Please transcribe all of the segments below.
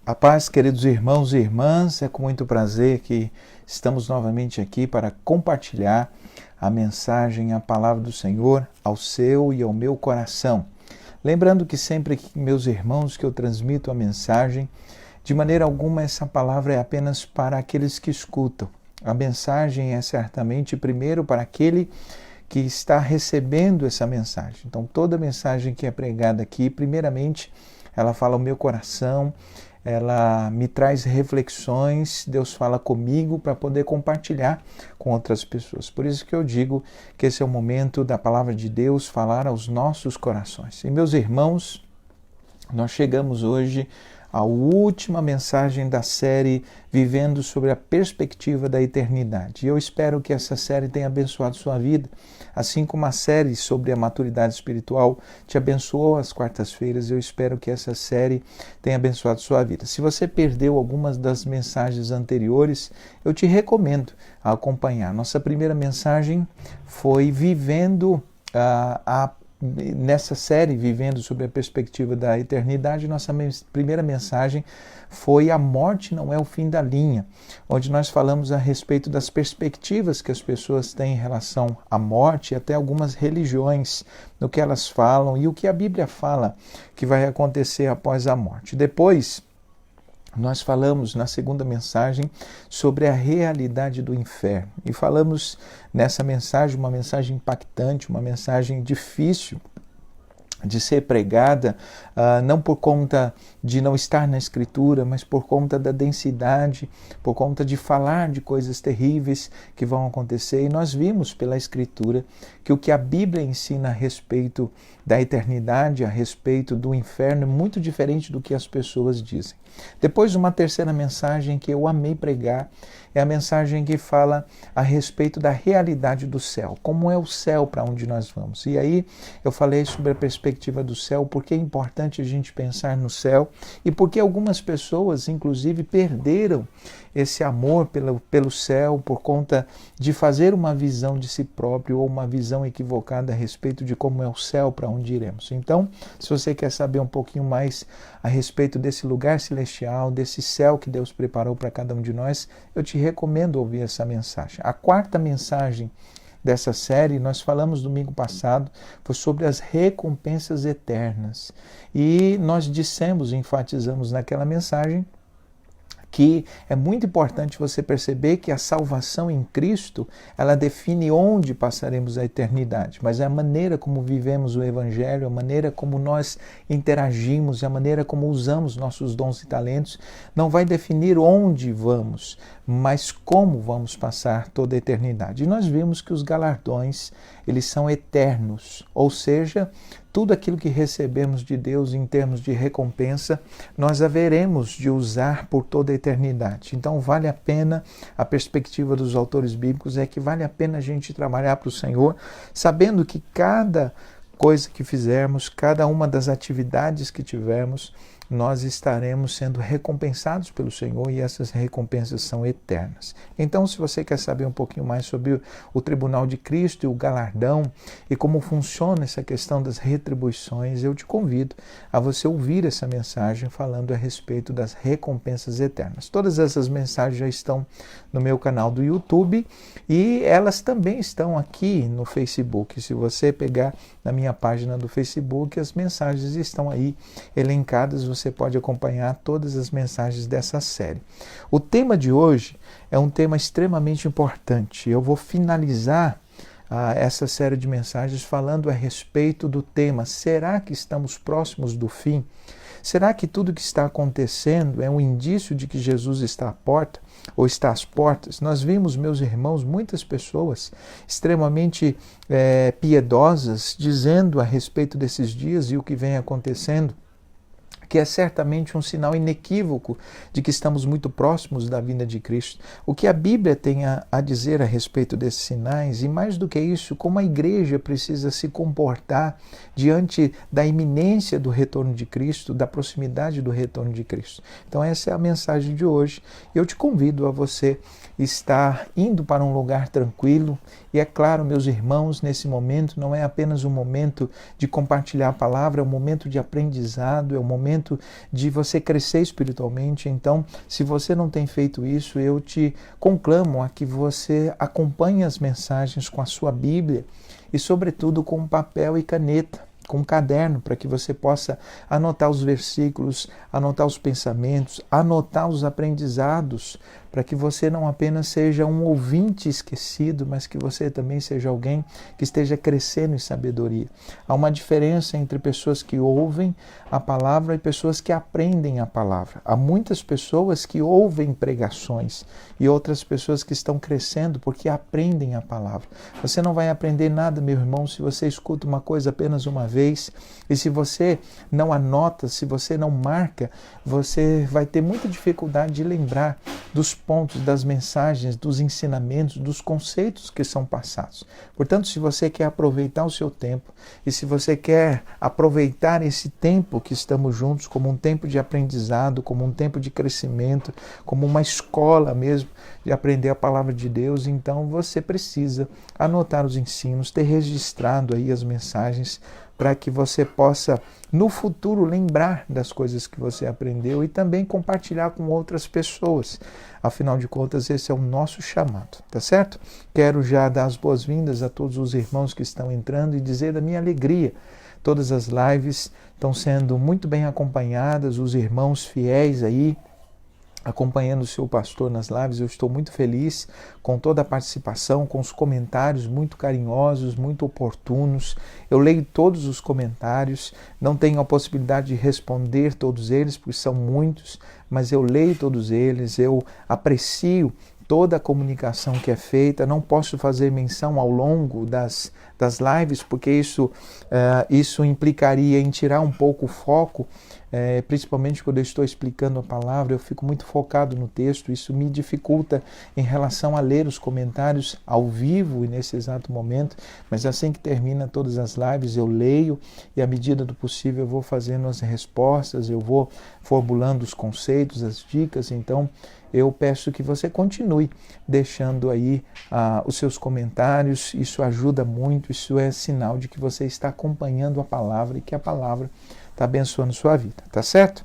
A paz, queridos irmãos e irmãs, é com muito prazer que estamos novamente aqui para compartilhar a mensagem, a palavra do Senhor ao seu e ao meu coração. Lembrando que sempre que meus irmãos que eu transmito a mensagem, de maneira alguma essa palavra é apenas para aqueles que escutam. A mensagem é certamente primeiro para aquele que está recebendo essa mensagem. Então toda mensagem que é pregada aqui, primeiramente, ela fala ao meu coração, ela me traz reflexões, Deus fala comigo para poder compartilhar com outras pessoas. Por isso que eu digo que esse é o momento da palavra de Deus falar aos nossos corações. E meus irmãos, nós chegamos hoje à última mensagem da série Vivendo sobre a Perspectiva da Eternidade. E eu espero que essa série tenha abençoado sua vida, assim como a série sobre a maturidade espiritual te abençoou às quartas-feiras. Eu espero que essa série tenha abençoado sua vida. Se você perdeu algumas das mensagens anteriores, eu te recomendo a acompanhar. Nossa primeira mensagem foi nessa série, Vivendo sobre a Perspectiva da Eternidade, nossa primeira mensagem foi A Morte Não é o Fim da Linha, onde nós falamos a respeito das perspectivas que as pessoas têm em relação à morte e até algumas religiões, no que elas falam e o que a Bíblia fala que vai acontecer após a morte. Depois, nós falamos na segunda mensagem sobre a realidade do inferno. E falamos nessa mensagem, uma mensagem impactante, uma mensagem difícil de ser pregada, não por conta de não estar na Escritura, mas por conta da densidade, por conta de falar de coisas terríveis que vão acontecer. E nós vimos pela Escritura que o que a Bíblia ensina a respeito da eternidade, a respeito do inferno, é muito diferente do que as pessoas dizem. Depois, uma terceira mensagem que eu amei pregar é a mensagem que fala a respeito da realidade do céu. Como é o céu para onde nós vamos? E aí eu falei sobre a perspectiva do céu, porque é importante a gente pensar no céu e porque algumas pessoas, inclusive, perderam esse amor pelo céu por conta de fazer uma visão de si próprio ou uma visão equivocada a respeito de como é o céu para onde iremos. Então, se você quer saber um pouquinho mais a respeito desse lugar celestial, desse céu que Deus preparou para cada um de nós, eu te recomendo ouvir essa mensagem. A quarta mensagem dessa série, nós falamos domingo passado, foi sobre as recompensas eternas. E nós enfatizamos naquela mensagem que é muito importante você perceber que a salvação em Cristo, ela define onde passaremos a eternidade, mas é a maneira como vivemos o Evangelho, a maneira como nós interagimos, a maneira como usamos nossos dons e talentos, não vai definir onde vamos, mas como vamos passar toda a eternidade. E nós vimos que os galardões, eles são eternos, ou seja, tudo aquilo que recebemos de Deus em termos de recompensa, nós haveremos de usar por toda a eternidade. Então vale a pena, a perspectiva dos autores bíblicos é que vale a pena a gente trabalhar para o Senhor, sabendo que cada coisa que fizermos, cada uma das atividades que tivermos, nós estaremos sendo recompensados pelo Senhor e essas recompensas são eternas. Então, se você quer saber um pouquinho mais sobre o tribunal de Cristo e o galardão e como funciona essa questão das retribuições, eu te convido a você ouvir essa mensagem falando a respeito das recompensas eternas. Todas essas mensagens já estão no meu canal do YouTube e elas também estão aqui no Facebook. Se você pegar na minha página do Facebook, as mensagens estão aí elencadas, você pode acompanhar todas as mensagens dessa série. O tema de hoje é um tema extremamente importante. Eu vou finalizar essa série de mensagens falando a respeito do tema: será que estamos próximos do fim? Será que tudo que está acontecendo é um indício de que Jesus está à porta ou está às portas? Nós vimos, meus irmãos, muitas pessoas extremamente piedosas dizendo a respeito desses dias e o que vem acontecendo, que é certamente um sinal inequívoco de que estamos muito próximos da vinda de Cristo. O que a Bíblia tem a dizer a respeito desses sinais, e mais do que isso, como a igreja precisa se comportar diante da iminência do retorno de Cristo, da proximidade do retorno de Cristo. Então essa é a mensagem de hoje. Eu te convido a você estar indo para um lugar tranquilo E é claro, meus irmãos, nesse momento não é apenas um momento de compartilhar a palavra, é um momento de aprendizado, é um momento de você crescer espiritualmente. Então, se você não tem feito isso, eu te conclamo a que você acompanhe as mensagens com a sua Bíblia e, sobretudo, com papel e caneta, com um caderno, para que você possa anotar os versículos, anotar os pensamentos, anotar os aprendizados, para que você não apenas seja um ouvinte esquecido, mas que você também seja alguém que esteja crescendo em sabedoria. Há uma diferença entre pessoas que ouvem a palavra e pessoas que aprendem a palavra. Há muitas pessoas que ouvem pregações e outras pessoas que estão crescendo porque aprendem a palavra. Você não vai aprender nada, meu irmão, se você escuta uma coisa apenas uma vez, e se você não anota, se você não marca, você vai ter muita dificuldade de lembrar dos pontos, das mensagens, dos ensinamentos, dos conceitos que são passados. Portanto, se você quer aproveitar o seu tempo e se você quer aproveitar esse tempo que estamos juntos como um tempo de aprendizado, como um tempo de crescimento, como uma escola mesmo de aprender a palavra de Deus, então você precisa anotar os ensinos, ter registrado aí as mensagens, para que você possa, no futuro, lembrar das coisas que você aprendeu e também compartilhar com outras pessoas. Afinal de contas, esse é o nosso chamado, tá certo? Quero já dar as boas-vindas a todos os irmãos que estão entrando e dizer da minha alegria. Todas as lives estão sendo muito bem acompanhadas, os irmãos fiéis aí, acompanhando o seu pastor nas lives. Eu estou muito feliz com toda a participação, com os comentários muito carinhosos, muito oportunos. Eu leio todos os comentários, não tenho a possibilidade de responder todos eles, porque são muitos, mas eu leio todos eles, eu aprecio toda a comunicação que é feita. Não posso fazer menção ao longo das lives, porque isso implicaria em tirar um pouco o foco, principalmente quando eu estou explicando a palavra, eu fico muito focado no texto, isso me dificulta em relação a ler os comentários ao vivo e nesse exato momento, mas assim que termina todas as lives eu leio e à medida do possível eu vou fazendo as respostas, eu vou formulando os conceitos, as dicas. Então eu peço que você continue deixando aí os seus comentários, isso ajuda muito, isso é sinal de que você está acompanhando a palavra e que a palavra está abençoando sua vida, tá certo?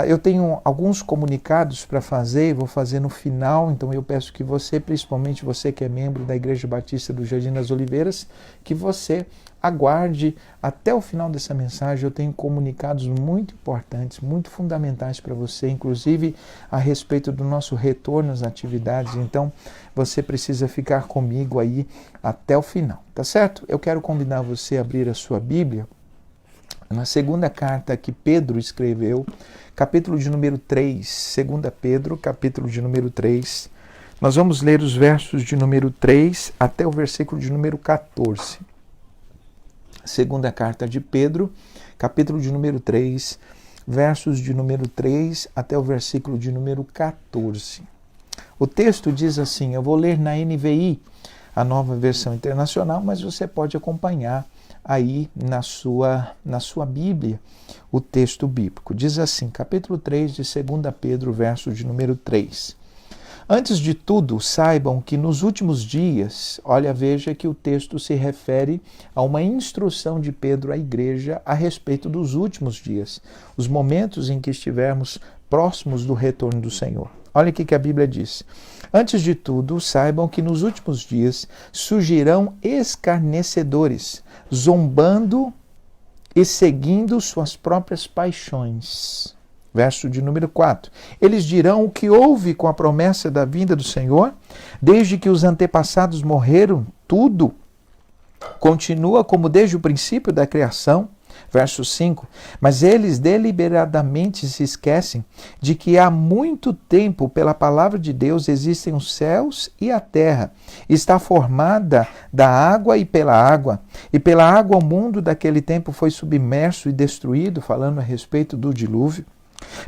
Eu tenho alguns comunicados para fazer, vou fazer no final, então eu peço que você, principalmente você que é membro da Igreja Batista do Jardim das Oliveiras, que você aguarde até o final dessa mensagem. Eu tenho comunicados muito importantes, muito fundamentais para você, inclusive a respeito do nosso retorno às atividades, então você precisa ficar comigo aí até o final, tá certo? Eu quero convidar você a abrir a sua Bíblia na segunda carta que Pedro escreveu, capítulo de número 3, 2 Pedro, capítulo de número 3. Nós vamos ler os versos de número 3 até o versículo de número 14. Segunda carta de Pedro, capítulo de número 3, versos de número 3 até o versículo de número 14. O texto diz assim, eu vou ler na NVI, a Nova Versão Internacional, mas você pode acompanhar aí na sua Bíblia o texto bíblico. Diz assim, capítulo 3 de 2 Pedro, verso de número 3. Antes de tudo, saibam que nos últimos dias, veja que o texto se refere a uma instrução de Pedro à igreja a respeito dos últimos dias, os momentos em que estivermos próximos do retorno do Senhor. Olha o que a Bíblia diz. Antes de tudo, saibam que nos últimos dias surgirão escarnecedores, zombando e seguindo suas próprias paixões. Verso de número 4. Eles dirão o que houve com a promessa da vinda do Senhor, desde que os antepassados morreram, tudo continua como desde o princípio da criação. Verso 5, mas eles deliberadamente se esquecem de que há muito tempo, pela palavra de Deus, existem os céus e a terra. Está formada da água e pela água o mundo daquele tempo foi submerso e destruído, falando a respeito do dilúvio.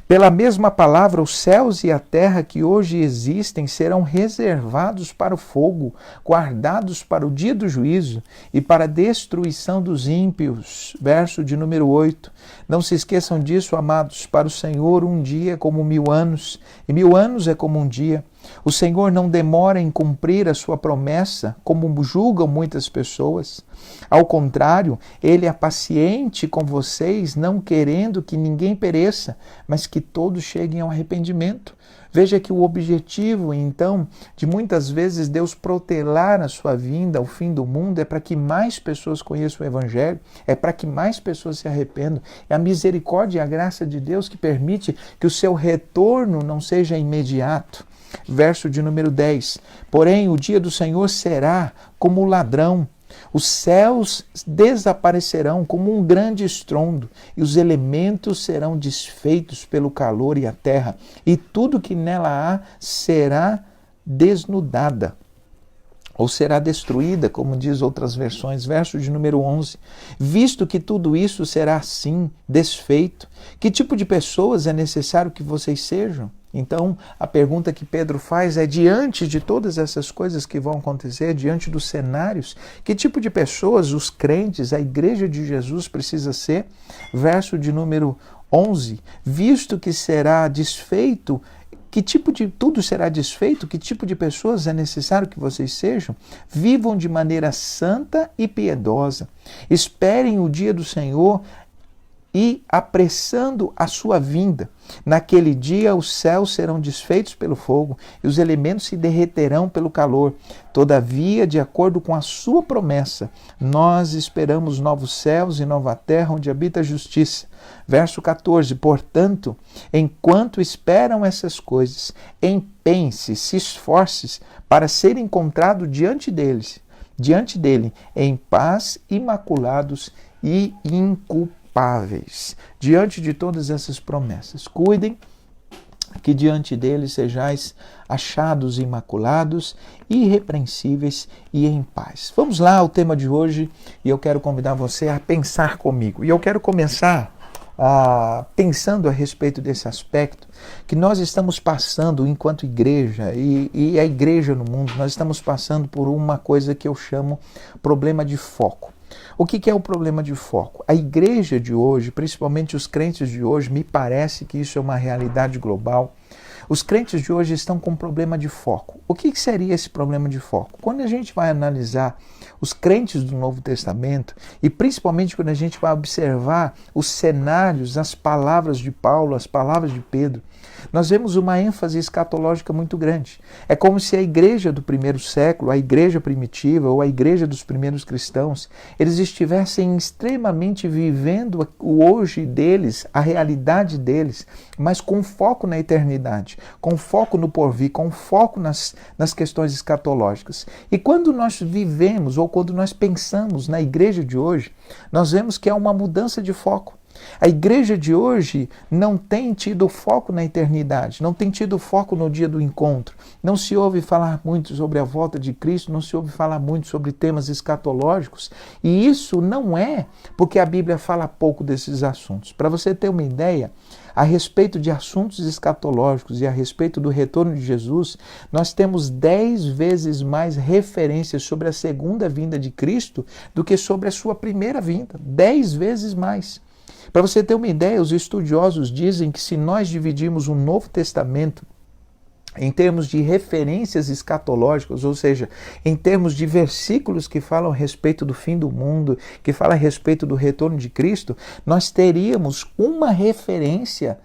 Pela mesma palavra, os céus e a terra que hoje existem serão reservados para o fogo, guardados para o dia do juízo e para a destruição dos ímpios. Verso de número 8. Não se esqueçam disso, amados, para o Senhor um dia é como 1000 anos, e 1000 anos é como um dia. O Senhor não demora em cumprir a sua promessa, como julgam muitas pessoas. Ao contrário, Ele é paciente com vocês, não querendo que ninguém pereça, mas que todos cheguem ao arrependimento. Veja que o objetivo, então, de muitas vezes Deus protelar a sua vinda ao fim do mundo é para que mais pessoas conheçam o Evangelho, é para que mais pessoas se arrependam. É a misericórdia e a graça de Deus que permite que o seu retorno não seja imediato. Verso de número 10. Porém, o dia do Senhor será como o ladrão. Os céus desaparecerão como um grande estrondo, e os elementos serão desfeitos pelo calor, e a terra, e tudo que nela há será desnudada, ou será destruída, como diz outras versões. Verso de número 11. Visto que tudo isso será assim, desfeito, que tipo de pessoas é necessário que vocês sejam? Então, a pergunta que Pedro faz é, diante de todas essas coisas que vão acontecer, diante dos cenários, que tipo de pessoas os crentes, a igreja de Jesus precisa ser? Verso de número 11. Visto que será desfeito, tudo será desfeito, que tipo de pessoas é necessário que vocês sejam? Vivam de maneira santa e piedosa. Esperem o dia do Senhor e apressando a sua vinda. Naquele dia os céus serão desfeitos pelo fogo e os elementos se derreterão pelo calor. Todavia, de acordo com a sua promessa, nós esperamos novos céus e nova terra onde habita a justiça. Verso 14. Portanto, enquanto esperam essas coisas, empenhe-se, se esforce para ser encontrado diante dele, em paz, imaculados e inculpáveis. Diante de todas essas promessas, cuidem que diante dele sejais achados imaculados, irrepreensíveis e em paz. Vamos lá ao tema de hoje, e eu quero convidar você a pensar comigo. E eu quero começar pensando a respeito desse aspecto que nós estamos passando enquanto igreja e a igreja no mundo. Nós estamos passando por uma coisa que eu chamo problema de foco. O que é o problema de foco? A igreja de hoje, principalmente os crentes de hoje, me parece que isso é uma realidade global. Os crentes de hoje estão com problema de foco. O que seria esse problema de foco? Quando a gente vai analisar os crentes do Novo Testamento, e principalmente quando a gente vai observar os cenários, as palavras de Paulo, as palavras de Pedro, nós vemos uma ênfase escatológica muito grande. É como se a igreja do primeiro século, a igreja primitiva ou a igreja dos primeiros cristãos, eles estivessem extremamente vivendo o hoje deles, a realidade deles, mas com foco na eternidade, com foco no porvir, com foco nas questões escatológicas. E quando nós vivemos ou quando nós pensamos na igreja de hoje, nós vemos que há uma mudança de foco. A igreja de hoje não tem tido foco na eternidade, não tem tido foco no dia do encontro. Não se ouve falar muito sobre a volta de Cristo, não se ouve falar muito sobre temas escatológicos. E isso não é porque a Bíblia fala pouco desses assuntos. Para você ter uma ideia, a respeito de assuntos escatológicos e a respeito do retorno de Jesus, nós temos 10 vezes mais referências sobre a segunda vinda de Cristo do que sobre a sua primeira vinda. 10 vezes mais. Para você ter uma ideia, os estudiosos dizem que se nós dividirmos o Novo Testamento em termos de referências escatológicas, ou seja, em termos de versículos que falam a respeito do fim do mundo, que falam a respeito do retorno de Cristo, nós teríamos uma referência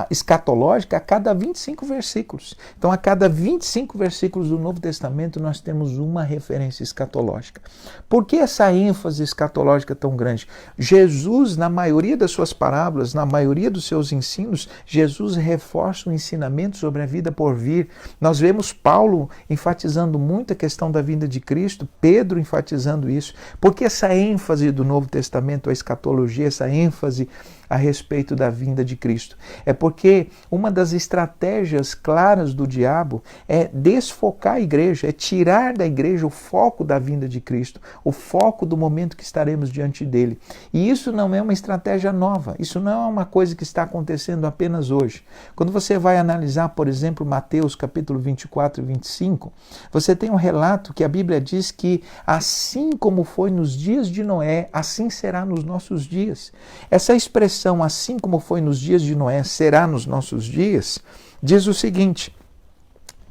escatológica a cada 25 versículos. Então, a cada 25 versículos do Novo Testamento, nós temos uma referência escatológica. Por que essa ênfase escatológica tão grande? Jesus, na maioria das suas parábolas, na maioria dos seus ensinos, Jesus reforça o ensinamento sobre a vida por vir. Nós vemos Paulo enfatizando muito a questão da vinda de Cristo, Pedro enfatizando isso. Por que essa ênfase do Novo Testamento, a escatologia, essa ênfase a respeito da vinda de Cristo? É porque uma das estratégias claras do diabo é desfocar a igreja, é tirar da igreja o foco da vinda de Cristo, o foco do momento que estaremos diante dele. E isso não é uma estratégia nova, isso não é uma coisa que está acontecendo apenas hoje. Quando você vai analisar, por exemplo, Mateus capítulo 24 e 25, você tem um relato que a Bíblia diz que assim como foi nos dias de Noé, assim será nos nossos dias. Essa expressão, assim como foi nos dias de Noé, será nos nossos dias, diz o seguinte: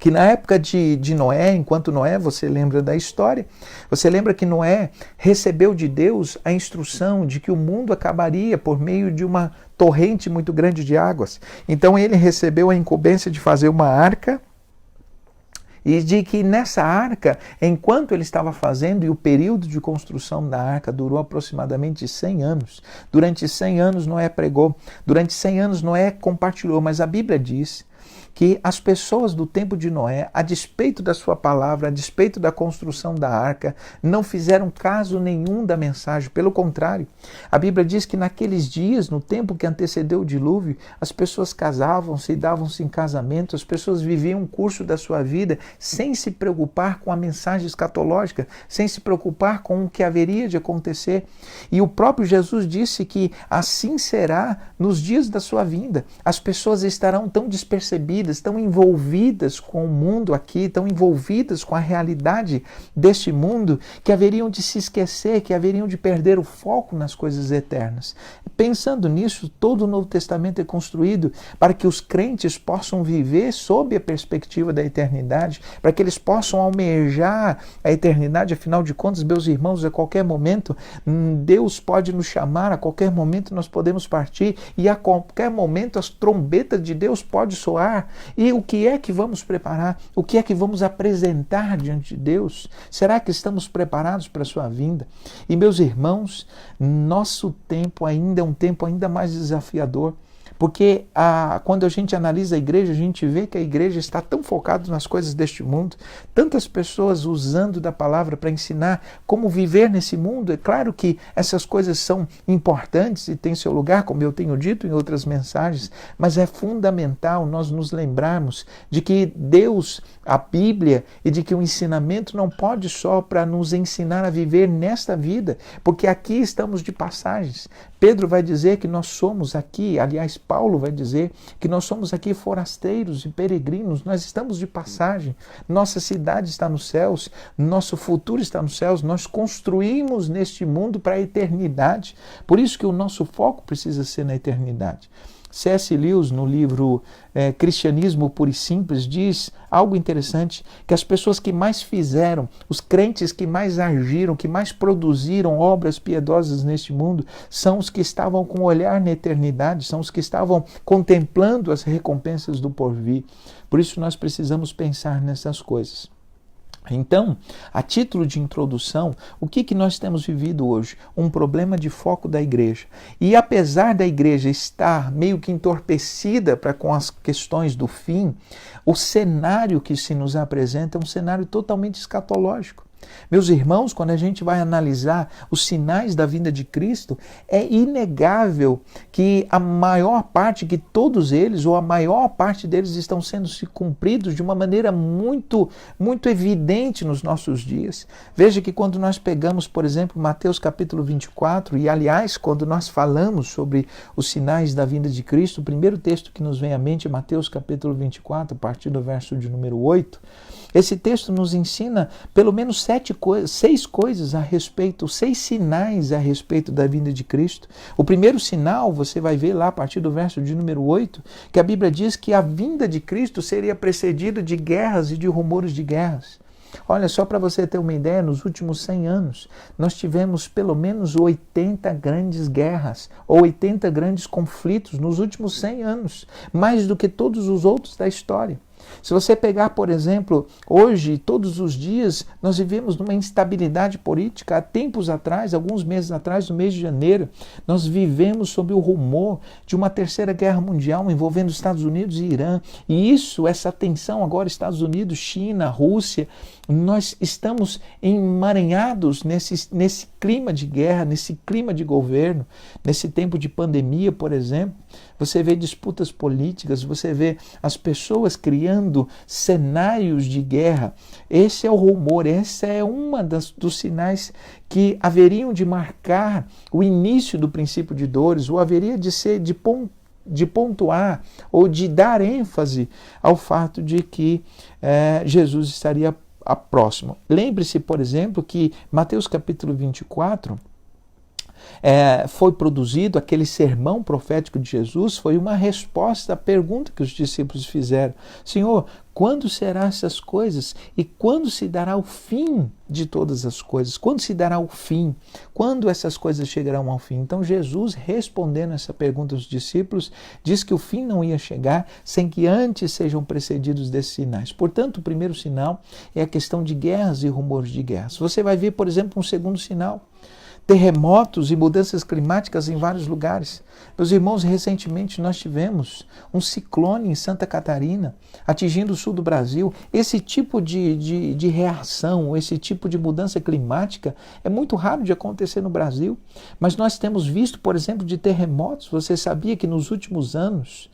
que na época de Noé, enquanto Noé, você lembra da história, você lembra que Noé recebeu de Deus a instrução de que o mundo acabaria por meio de uma torrente muito grande de águas. Então ele recebeu a incumbência de fazer uma arca, e de que nessa arca, enquanto ele estava fazendo, e o período de construção da arca durou aproximadamente 100 anos. Durante 100 anos Noé pregou, durante 100 anos Noé compartilhou, mas a Bíblia diz que as pessoas do tempo de Noé, a despeito da sua palavra, a despeito da construção da arca, não fizeram caso nenhum da mensagem. Pelo contrário, a Bíblia diz que naqueles dias, no tempo que antecedeu o dilúvio, as pessoas casavam-se e davam-se em casamento, as pessoas viviam o curso da sua vida sem se preocupar com a mensagem escatológica, sem se preocupar com o que haveria de acontecer. E o próprio Jesus disse que assim será nos dias da sua vinda. As pessoas estarão tão despercebidas, tão envolvidas com o mundo aqui, tão envolvidas com a realidade deste mundo, que haveriam de se esquecer, que haveriam de perder o foco nas coisas eternas. Pensando nisso, todo o Novo Testamento é construído para que os crentes possam viver sob a perspectiva da eternidade, para que eles possam almejar a eternidade. Afinal de contas, meus irmãos, a qualquer momento Deus pode nos chamar, a qualquer momento nós podemos partir, e a qualquer momento as trombetas de Deus podem soar. E o que é que vamos preparar? O que é que vamos apresentar diante de Deus? Será que estamos preparados para a sua vinda? E meus irmãos, nosso tempo ainda é um tempo ainda mais desafiador, porque quando a gente analisa a igreja, a gente vê que a igreja está tão focada nas coisas deste mundo, tantas pessoas usando da palavra para ensinar como viver nesse mundo. É claro que essas coisas são importantes e têm seu lugar, como eu tenho dito em outras mensagens, mas é fundamental nós nos lembrarmos de que Deus, a Bíblia, e de que o ensinamento não pode só para nos ensinar a viver nesta vida, porque aqui estamos de passagens. Pedro vai dizer que nós somos aqui, aliás, Paulo vai dizer que nós somos aqui forasteiros e peregrinos, nós estamos de passagem, nossa cidade está nos céus, nosso futuro está nos céus, nós construímos neste mundo para a eternidade, por isso que o nosso foco precisa ser na eternidade. C.S. Lewis, no livro Cristianismo Puro e Simples, diz algo interessante, que as pessoas que mais fizeram, os crentes que mais agiram, que mais produziram obras piedosas neste mundo, são os que estavam com o olhar na eternidade, são os que estavam contemplando as recompensas do porvir. Por isso nós precisamos pensar nessas coisas. Então, a título de introdução, o que nós temos vivido hoje? Um problema de foco da igreja. E apesar da igreja estar meio que entorpecida com as questões do fim, o cenário que se nos apresenta é um cenário totalmente escatológico. Meus irmãos, quando a gente vai analisar os sinais da vinda de Cristo, é inegável que a maior parte, que todos eles, ou a maior parte deles, estão sendo se cumpridos de uma maneira muito evidente nos nossos dias. Veja que quando nós pegamos, por exemplo, Mateus capítulo 24, e aliás, quando nós falamos sobre os sinais da vinda de Cristo, o primeiro texto que nos vem à mente é Mateus capítulo 24, a partir do verso de número 8, esse texto nos ensina pelo menos 6 coisas a respeito, 6 sinais a respeito da vinda de Cristo. O primeiro sinal, você vai ver lá a partir do verso de número 8, que a Bíblia diz que a vinda de Cristo seria precedida de guerras e de rumores de guerras. Olha, só para você ter uma ideia, nos últimos 100 anos, nós tivemos pelo menos 80 grandes guerras, ou 80 grandes conflitos nos últimos 100 anos, mais do que todos os outros da história. Se você pegar, por exemplo, hoje, todos os dias, nós vivemos numa instabilidade política. Há tempos atrás, alguns meses atrás, no mês de janeiro, nós vivemos sob o rumor de uma terceira guerra mundial envolvendo Estados Unidos e Irã. E essa tensão agora, Estados Unidos, China, Rússia, nós estamos emaranhados nesse clima de guerra, nesse clima de governo, nesse tempo de pandemia, por exemplo. Você vê disputas políticas, você vê as pessoas criando cenários de guerra. Esse é o rumor, essa é uma dos sinais que haveriam de marcar o início do princípio de dores, ou haveria de ser de pontuar ou de dar ênfase ao fato de que Jesus estaria próximo. Lembre-se, por exemplo, que Mateus capítulo 24 foi produzido, aquele sermão profético de Jesus, foi uma resposta à pergunta que os discípulos fizeram. Senhor, quando serão essas coisas? E quando se dará o fim de todas as coisas? Quando se dará o fim? Quando essas coisas chegarão ao fim? Então Jesus, respondendo essa pergunta aos discípulos, diz que o fim não ia chegar sem que antes sejam precedidos desses sinais. Portanto, o primeiro sinal é a questão de guerras e rumores de guerras. Você vai ver, por exemplo, um segundo sinal. Terremotos e mudanças climáticas em vários lugares. Meus irmãos, recentemente nós tivemos um ciclone em Santa Catarina, atingindo o sul do Brasil. Esse tipo de reação, esse tipo de mudança climática é muito raro de acontecer no Brasil. Mas nós temos visto, por exemplo, de terremotos. Você sabia que nos últimos anos,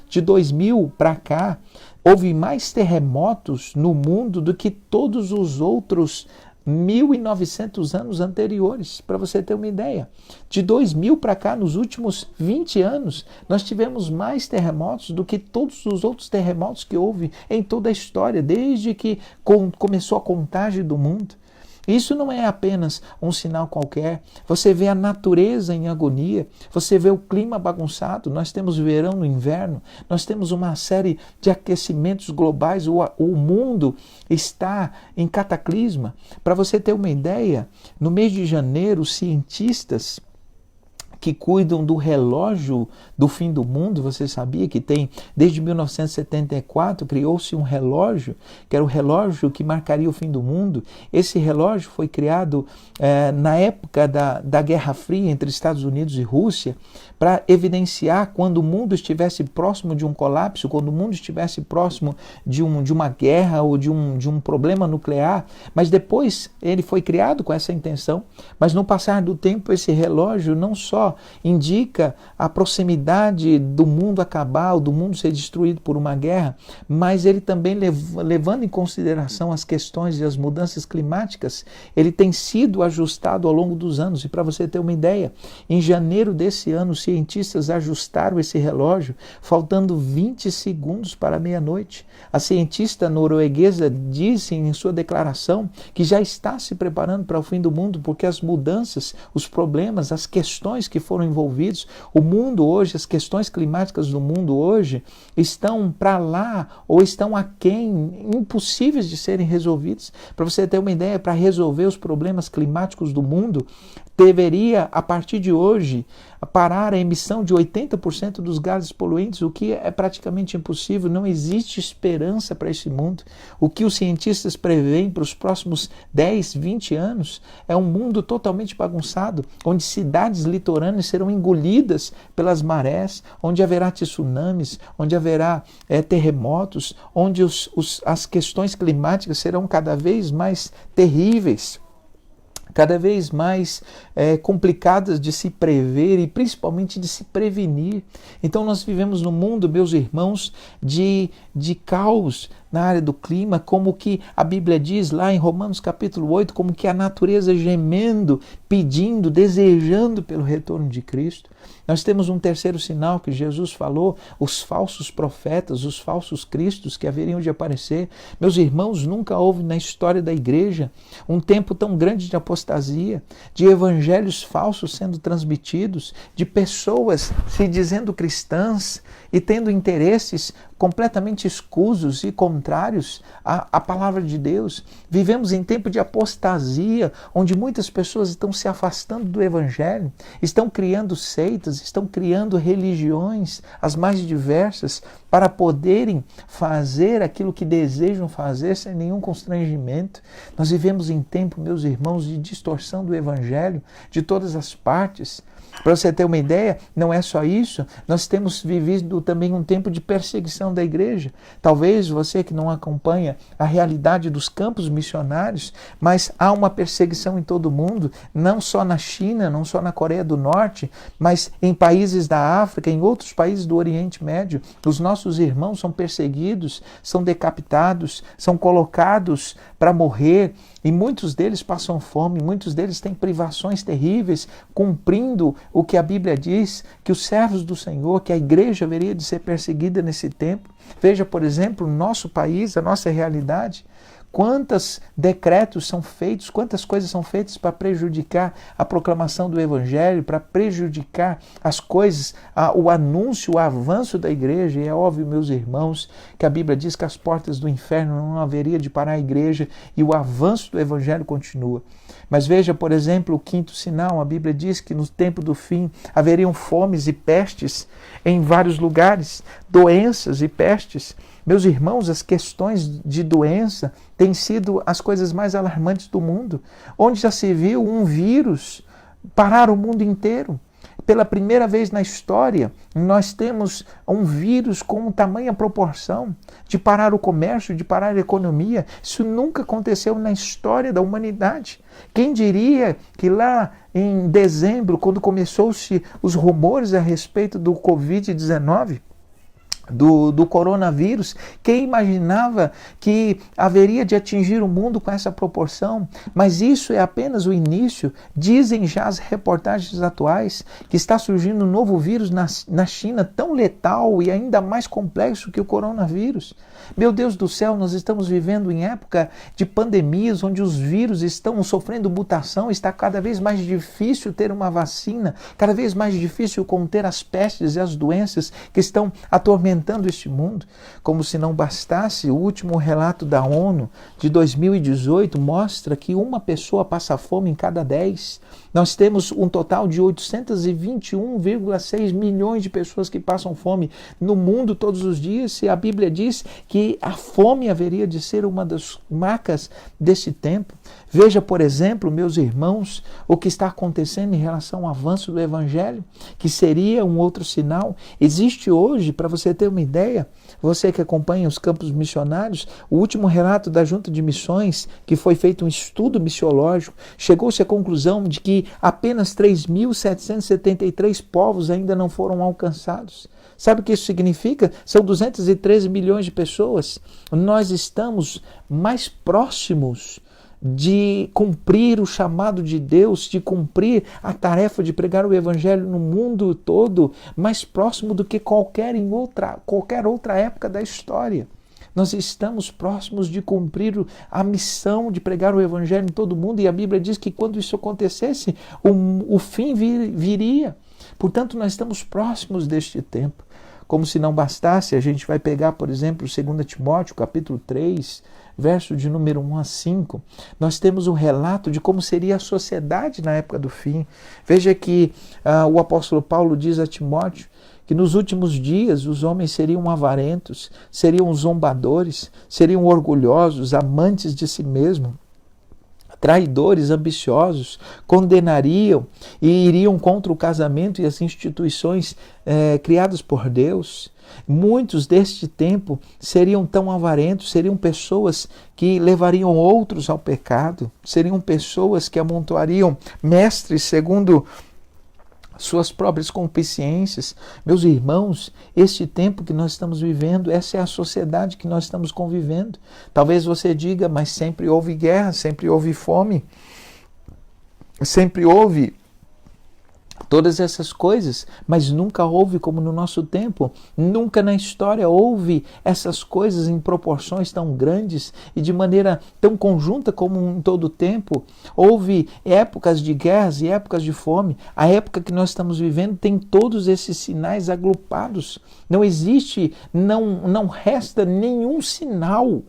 de 2000 para cá, houve mais terremotos no mundo do que todos os outros 1.900 anos anteriores, para você ter uma ideia. De 2000 para cá, nos últimos 20 anos, nós tivemos mais terremotos do que todos os outros terremotos que houve em toda a história, desde que começou a contagem do mundo. Isso não é apenas um sinal qualquer. Você vê a natureza em agonia, você vê o clima bagunçado, nós temos verão no inverno, nós temos uma série de aquecimentos globais, o mundo está em cataclisma. Para você ter uma ideia, no mês de janeiro, os cientistas que cuidam do relógio do fim do mundo, você sabia que tem, desde 1974, criou-se um relógio, que era o relógio que marcaria o fim do mundo. Esse relógio foi criado na época da Guerra Fria entre Estados Unidos e Rússia, para evidenciar quando o mundo estivesse próximo de um colapso, quando o mundo estivesse próximo de uma guerra ou de um problema nuclear. Mas depois ele foi criado com essa intenção, mas no passar do tempo esse relógio não só indica a proximidade do mundo acabar, ou do mundo ser destruído por uma guerra, mas ele também, levando em consideração as questões e as mudanças climáticas, ele tem sido ajustado ao longo dos anos. E para você ter uma ideia, em janeiro desse ano, os cientistas ajustaram esse relógio, faltando 20 segundos para meia-noite. A cientista norueguesa disse em sua declaração que já está se preparando para o fim do mundo, porque as mudanças, os problemas, as questões que foram envolvidos, o mundo hoje, as questões climáticas do mundo hoje estão para lá ou estão aquém, impossíveis de serem resolvidos. Para você ter uma ideia, para resolver os problemas climáticos do mundo, deveria, a partir de hoje, parar a emissão de 80% dos gases poluentes, o que é praticamente impossível. Não existe esperança para esse mundo. O que os cientistas preveem para os próximos 10, 20 anos é um mundo totalmente bagunçado, onde cidades litorâneas serão engolidas pelas marés, onde haverá tsunamis, onde haverá terremotos, onde as questões climáticas serão cada vez mais terríveis, cada vez mais complicadas de se prever e principalmente de se prevenir. Então nós vivemos num mundo, meus irmãos, de caos na área do clima, como que a Bíblia diz lá em Romanos capítulo 8, como que a natureza gemendo, pedindo, desejando pelo retorno de Cristo. Nós temos um terceiro sinal que Jesus falou, os falsos profetas, os falsos cristos que haveriam de aparecer. Meus irmãos, nunca houve na história da igreja um tempo tão grande de apostasia, de evangelhos falsos sendo transmitidos, de pessoas se dizendo cristãs e tendo interesses completamente escusos e contrários à palavra de Deus. Vivemos em tempo de apostasia, onde muitas pessoas estão se afastando do evangelho, estão criando seitas, estão criando religiões, as mais diversas, para poderem fazer aquilo que desejam fazer sem nenhum constrangimento. Nós vivemos em tempo, meus irmãos, de distorção do evangelho de todas as partes. Para você ter uma ideia, não é só isso, nós temos vivido também um tempo de perseguição da igreja. Talvez você que não acompanha a realidade dos campos missionários, mas há uma perseguição em todo o mundo, não só na China, não só na Coreia do Norte, mas em países da África, em outros países do Oriente Médio. Os nossos irmãos são perseguidos, são decapitados, são colocados para morrer, e muitos deles passam fome, muitos deles têm privações terríveis, cumprindo o que a Bíblia diz, que os servos do Senhor, que a igreja haveria de ser perseguida nesse tempo. Veja, por exemplo, o nosso país, a nossa realidade, Quantos decretos são feitos, quantas coisas são feitas para prejudicar a proclamação do Evangelho, para prejudicar as coisas, o anúncio, o avanço da igreja. E é óbvio, meus irmãos, que a Bíblia diz que as portas do inferno não haveria de parar a igreja e o avanço do Evangelho continua. Mas veja, por exemplo, o quinto sinal. A Bíblia diz que no tempo do fim haveriam fomes e pestes em vários lugares, doenças e pestes. Meus irmãos, as questões de doença têm sido as coisas mais alarmantes do mundo, onde já se viu um vírus parar o mundo inteiro. Pela primeira vez na história, nós temos um vírus com tamanha proporção de parar o comércio, de parar a economia. Isso nunca aconteceu na história da humanidade. Quem diria que lá em dezembro, quando começou-se os rumores a respeito do Covid-19, do coronavírus, quem imaginava que haveria de atingir o mundo com essa proporção? Mas isso é apenas o início. Dizem já as reportagens atuais que está surgindo um novo vírus na China, tão letal e ainda mais complexo que o coronavírus. Meu Deus do céu, nós estamos vivendo em época de pandemias, onde os vírus estão sofrendo mutação, está cada vez mais difícil ter uma vacina, cada vez mais difícil conter as pestes e as doenças que estão atormentando este mundo. Como se não bastasse, o último relato da ONU de 2018 mostra que uma pessoa passa fome em cada 10. Nós temos um total de 821,6 milhões de pessoas que passam fome no mundo todos os dias, e a Bíblia diz que a fome haveria de ser uma das marcas desse tempo. Veja, por exemplo, meus irmãos, o que está acontecendo em relação ao avanço do Evangelho, que seria um outro sinal. Existe hoje, para você ter uma ideia, você que acompanha os campos missionários, o último relato da Junta de Missões, que foi feito um estudo missiológico, chegou-se à conclusão de que apenas 3.773 povos ainda não foram alcançados. Sabe o que isso significa? São 213 milhões de pessoas. Nós estamos mais próximos de cumprir o chamado de Deus, de cumprir a tarefa de pregar o Evangelho no mundo todo, mais próximo do que qualquer outra época da história. Nós estamos próximos de cumprir a missão de pregar o Evangelho em todo mundo, e a Bíblia diz que quando isso acontecesse, o fim viria. Portanto, nós estamos próximos deste tempo. Como se não bastasse, a gente vai pegar, por exemplo, 2 Timóteo, capítulo 3, verso de número 1 a 5. Nós temos um relato de como seria a sociedade na época do fim. Veja que o apóstolo Paulo diz a Timóteo que nos últimos dias os homens seriam avarentos, seriam zombadores, seriam orgulhosos, amantes de si mesmos, traidores, ambiciosos, condenariam e iriam contra o casamento e as instituições criadas por Deus. Muitos deste tempo seriam tão avarentos, seriam pessoas que levariam outros ao pecado, seriam pessoas que amontoariam mestres segundo suas próprias concupiscências. Meus irmãos, este tempo que nós estamos vivendo, essa é a sociedade que nós estamos convivendo. Talvez você diga, mas sempre houve guerra, sempre houve fome, sempre houve todas essas coisas, mas nunca houve como no nosso tempo. Nunca na história houve essas coisas em proporções tão grandes e de maneira tão conjunta como em todo o tempo. Houve épocas de guerras e épocas de fome. A época que nós estamos vivendo tem todos esses sinais agrupados. Não existe, não resta nenhum sinal,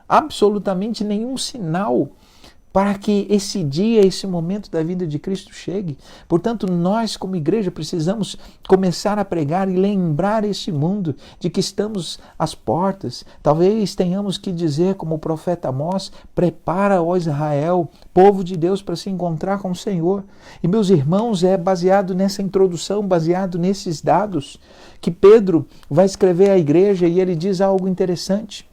absolutamente nenhum sinal, para que esse dia, esse momento da vida de Cristo chegue. Portanto, nós como igreja precisamos começar a pregar e lembrar esse mundo de que estamos às portas. Talvez tenhamos que dizer, como o profeta Amós, prepara, ó Israel, povo de Deus, para se encontrar com o Senhor. E meus irmãos, é baseado nessa introdução, baseado nesses dados, que Pedro vai escrever à igreja, e ele diz algo interessante.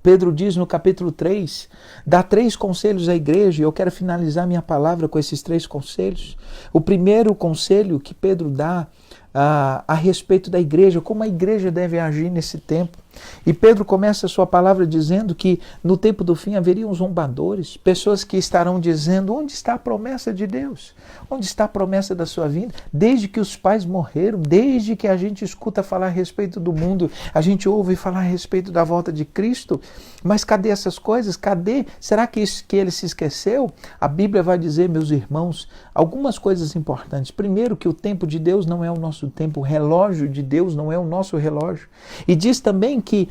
Pedro diz no capítulo 3, dá 3 conselhos à igreja, e eu quero finalizar minha palavra com esses 3 conselhos. O primeiro conselho que Pedro dá a respeito da igreja, como a igreja deve agir nesse tempo. E Pedro começa a sua palavra dizendo que no tempo do fim haveriam zombadores, pessoas que estarão dizendo: onde está a promessa de Deus? Onde está a promessa da sua vinda? Desde que os pais morreram, desde que a gente escuta falar a respeito do mundo, a gente ouve falar a respeito da volta de Cristo, mas cadê essas coisas? Cadê? Será que ele se esqueceu? A Bíblia vai dizer, meus irmãos, algumas coisas importantes. Primeiro, que o tempo de Deus não é o nosso tempo, o relógio de Deus não é o nosso relógio. E diz também que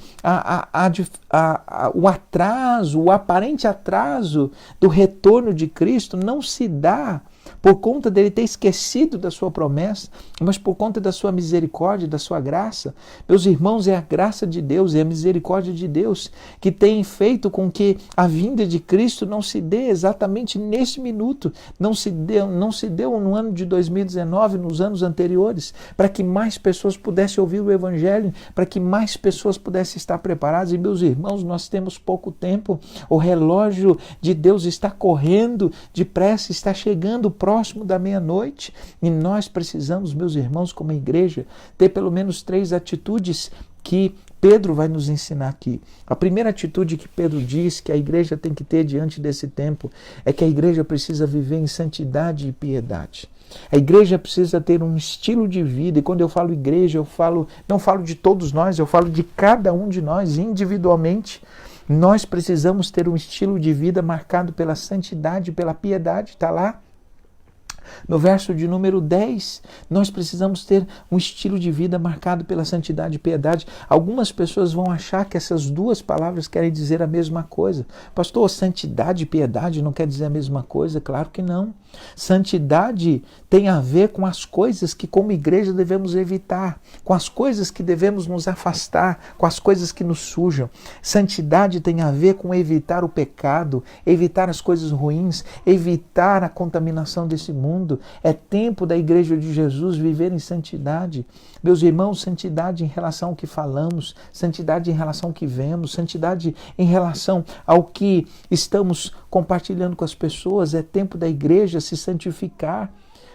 o atraso, o aparente atraso do retorno de Cristo não se dá por conta dele ter esquecido da sua promessa, mas por conta da sua misericórdia, da sua graça. Meus irmãos, é a graça de Deus, é a misericórdia de Deus que tem feito com que a vinda de Cristo não se dê exatamente neste minuto, não se deu no ano de 2019, nos anos anteriores, para que mais pessoas pudessem ouvir o Evangelho, para que mais pessoas pudessem estar preparadas. E, meus irmãos, nós temos pouco tempo, o relógio de Deus está correndo depressa, está chegando próximo da meia-noite, e nós precisamos, meus irmãos, como igreja, ter pelo menos 3 atitudes que Pedro vai nos ensinar aqui. A primeira atitude que Pedro diz que a igreja tem que ter diante desse tempo é que a igreja precisa viver em santidade e piedade. A igreja precisa ter um estilo de vida, e quando eu falo igreja, não falo de todos nós, eu falo de cada um de nós individualmente. Nós precisamos ter um estilo de vida marcado pela santidade e pela piedade, está lá. No verso de número 10, nós precisamos ter um estilo de vida marcado pela santidade e piedade. Algumas pessoas vão achar que essas duas palavras querem dizer a mesma coisa. Pastor, santidade e piedade não quer dizer a mesma coisa? Claro que não. Santidade tem a ver com as coisas que como igreja devemos evitar, com as coisas que devemos nos afastar, com as coisas que nos sujam. Santidade tem a ver com evitar o pecado, evitar as coisas ruins, evitar a contaminação desse mundo. É tempo da igreja de Jesus viver em santidade. Meus irmãos, santidade em relação ao que falamos, santidade em relação ao que vemos, santidade em relação ao que estamos compartilhando com as pessoas. É tempo da igreja se santificar.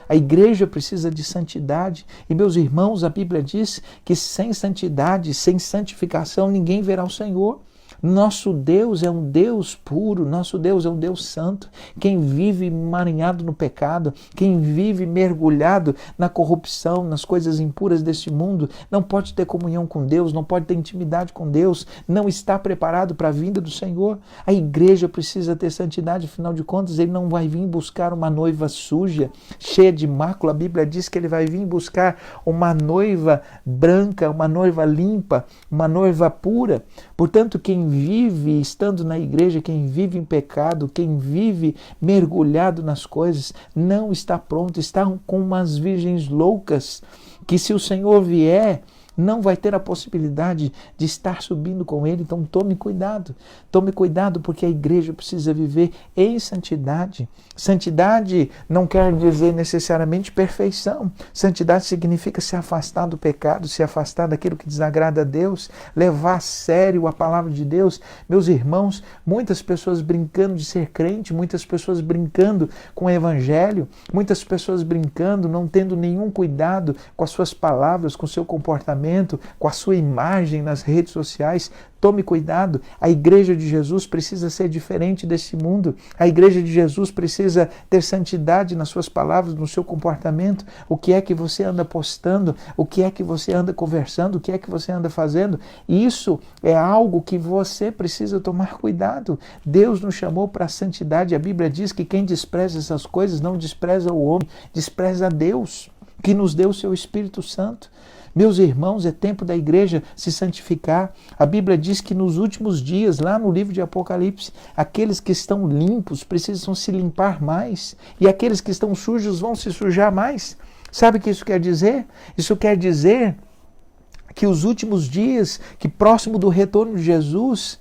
A igreja precisa de santidade. E, meus irmãos, a Bíblia diz que sem santidade, sem santificação, ninguém verá o Senhor. Nosso Deus é um Deus puro, nosso Deus é um Deus santo. Quem vive emaranhado no pecado, quem vive mergulhado na corrupção, nas coisas impuras deste mundo, não pode ter comunhão com Deus, não pode ter intimidade com Deus, não está preparado para a vinda do Senhor. A igreja precisa ter santidade, afinal de contas, ele não vai vir buscar uma noiva suja, cheia de mácula. A Bíblia diz que ele vai vir buscar uma noiva branca, uma noiva limpa, uma noiva pura. Portanto, quem vive estando na igreja, quem vive em pecado, quem vive mergulhado nas coisas, não está pronto, está com umas virgens loucas, que se o Senhor vier, não vai ter a possibilidade de estar subindo com ele. Então tome cuidado, porque a igreja precisa viver em santidade. Santidade não quer dizer necessariamente perfeição. Santidade significa se afastar do pecado, se afastar daquilo que desagrada a Deus, levar a sério a palavra de Deus. Meus irmãos, muitas pessoas brincando de ser crente, muitas pessoas brincando com o evangelho, muitas pessoas brincando, não tendo nenhum cuidado com as suas palavras, com o seu comportamento, com a sua imagem nas redes sociais. Tome cuidado, a igreja de Jesus precisa ser diferente desse mundo. A igreja de Jesus precisa ter santidade nas suas palavras, no seu comportamento. O que é que você anda postando? O que é que você anda conversando? O que é que você anda fazendo? Isso é algo que você precisa tomar cuidado. Deus nos chamou para a santidade. A Bíblia diz que quem despreza essas coisas não despreza o homem, despreza a Deus, que nos deu o seu Espírito Santo. Meus irmãos, é tempo da igreja se santificar. A Bíblia diz que nos últimos dias, lá no livro de Apocalipse, aqueles que estão limpos precisam se limpar mais, e aqueles que estão sujos vão se sujar mais. Sabe o que isso quer dizer? Isso quer dizer que os últimos dias, que próximo do retorno de Jesus,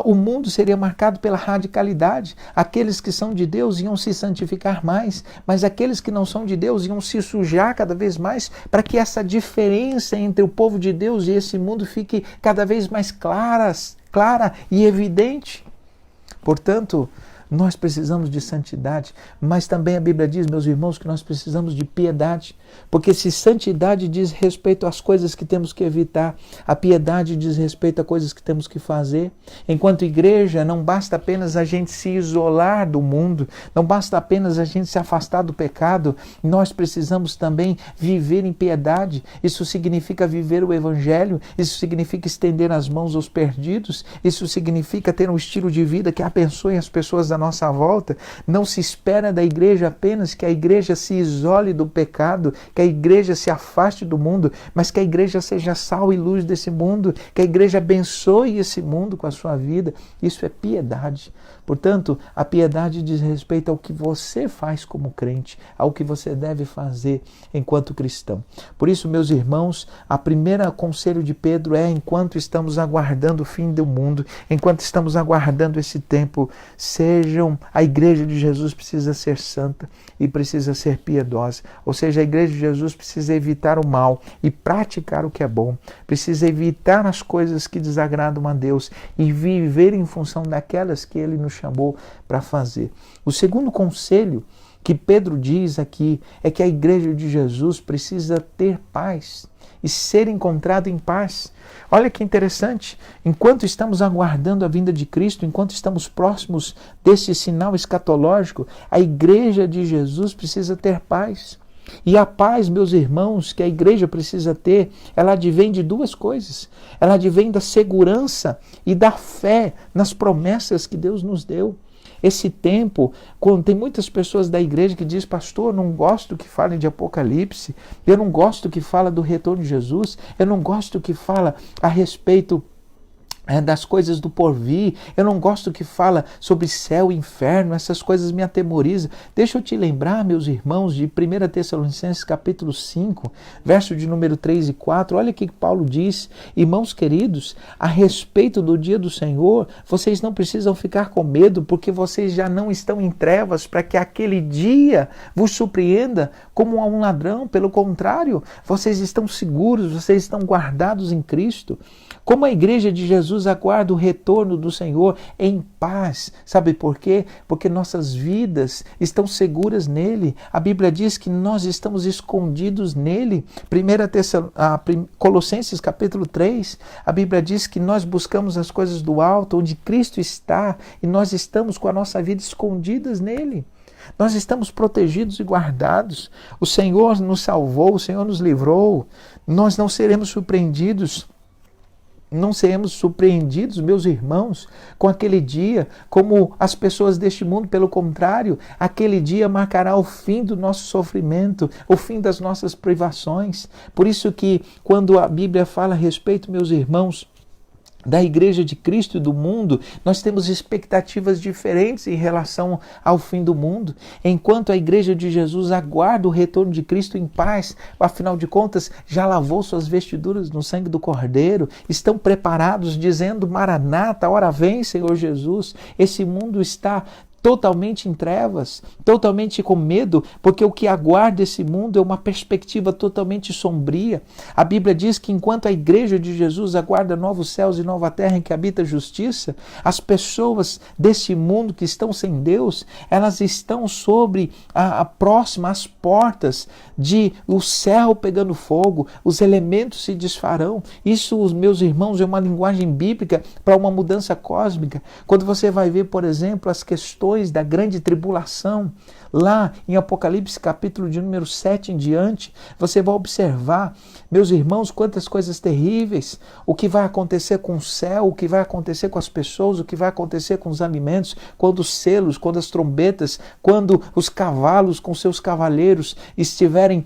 o mundo seria marcado pela radicalidade. Aqueles que são de Deus iam se santificar mais, mas aqueles que não são de Deus iam se sujar cada vez mais, para que essa diferença entre o povo de Deus e esse mundo fique cada vez mais clara e evidente. Portanto, Nós precisamos de santidade, mas também a Bíblia diz, meus irmãos, que nós precisamos de piedade, porque se santidade diz respeito às coisas que temos que evitar, a piedade diz respeito a coisas que temos que fazer. Enquanto igreja, não basta apenas a gente se isolar do mundo, não basta apenas a gente se afastar do pecado, nós precisamos também viver em piedade. Isso significa viver o Evangelho, isso significa estender as mãos aos perdidos, isso significa ter um estilo de vida que abençoe as pessoas da nossa volta. Não se espera da igreja apenas que a igreja se isole do pecado, que a igreja se afaste do mundo, mas que a igreja seja sal e luz desse mundo, que a igreja abençoe esse mundo com a sua vida. Isso é piedade. Portanto, a piedade diz respeito ao que você faz como crente, ao que você deve fazer enquanto cristão. Por isso, meus irmãos, a primeira conselho de Pedro é: enquanto estamos aguardando o fim do mundo, enquanto estamos aguardando esse tempo, a igreja de Jesus precisa ser santa e precisa ser piedosa. Ou seja, a igreja de Jesus precisa evitar o mal e praticar o que é bom, precisa evitar as coisas que desagradam a Deus e viver em função daquelas que Ele nos chamou para fazer. O segundo conselho que Pedro diz aqui é que a igreja de Jesus precisa ter paz e ser encontrada em paz. Olha que interessante, enquanto estamos aguardando a vinda de Cristo, enquanto estamos próximos desse sinal escatológico, a igreja de Jesus precisa ter paz. E a paz, meus irmãos, que a igreja precisa ter, ela advém de duas coisas. Ela advém da segurança e da fé nas promessas que Deus nos deu. Esse tempo, quando tem muitas pessoas da igreja que dizem: pastor, eu não gosto que falem de Apocalipse, eu não gosto que fala do retorno de Jesus, eu não gosto que fala a respeito das coisas do porvir, eu não gosto que fala sobre céu e inferno, essas coisas me atemorizam. Deixa eu te lembrar, meus irmãos, de 1 Tessalonicenses capítulo 5, verso de número 3 e 4, olha o que Paulo diz: irmãos queridos, a respeito do dia do Senhor, vocês não precisam ficar com medo, porque vocês já não estão em trevas para que aquele dia vos surpreenda como a um ladrão. Pelo contrário, vocês estão seguros, vocês estão guardados em Cristo. Como a igreja de Jesus aguarda o retorno do Senhor em paz. Sabe por quê? Porque nossas vidas estão seguras nele. A Bíblia diz que nós estamos escondidos nele. Colossenses capítulo 3, a Bíblia diz que nós buscamos as coisas do alto, onde Cristo está, e nós estamos com a nossa vida escondidas nele. Nós estamos protegidos e guardados. O Senhor nos salvou, o Senhor nos livrou. Nós não seremos surpreendidos. Não seremos surpreendidos, meus irmãos, com aquele dia, como as pessoas deste mundo. Pelo contrário, aquele dia marcará o fim do nosso sofrimento, o fim das nossas privações. Por isso que, quando a Bíblia fala a respeito, meus irmãos, da igreja de Cristo e do mundo, nós temos expectativas diferentes em relação ao fim do mundo. Enquanto a igreja de Jesus aguarda o retorno de Cristo em paz, afinal de contas, já lavou suas vestiduras no sangue do Cordeiro, estão preparados, dizendo: Maranata, ora vem, Senhor Jesus. Esse mundo está totalmente em trevas, totalmente com medo, porque o que aguarda esse mundo é uma perspectiva totalmente sombria. A Bíblia diz que enquanto a igreja de Jesus aguarda novos céus e nova terra em que habita a justiça, as pessoas desse mundo que estão sem Deus, elas estão sobre próxima às portas de o céu pegando fogo, os elementos se desfarão. Isso, meus irmãos, é uma linguagem bíblica para uma mudança cósmica. Quando você vai ver, por exemplo, as questões da grande tribulação, lá em Apocalipse capítulo de número 7 em diante, você vai observar, meus irmãos, quantas coisas terríveis, o que vai acontecer com o céu, o que vai acontecer com as pessoas, o que vai acontecer com os alimentos, quando os selos, quando as trombetas, quando os cavalos com seus cavaleiros estiverem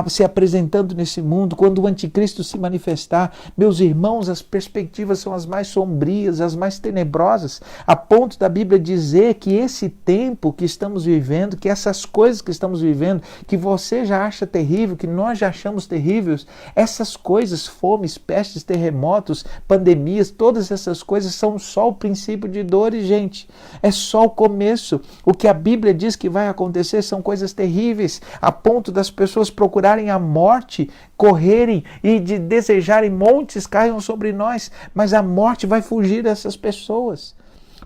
se apresentando nesse mundo, quando o anticristo se manifestar. Meus irmãos, as perspectivas são as mais sombrias, as mais tenebrosas, a ponto da Bíblia dizer que esse tempo que estamos vivendo, que essas coisas que estamos vivendo, que você já acha terrível, que nós já achamos terríveis, essas coisas, fomes, pestes, terremotos, pandemias, todas essas coisas são só o princípio de dores, gente. É só o começo. O que a Bíblia diz que vai acontecer são coisas terríveis, a ponto das pessoas procurarem a morte, correrem e de desejarem montes caiam sobre nós, mas a morte vai fugir dessas pessoas.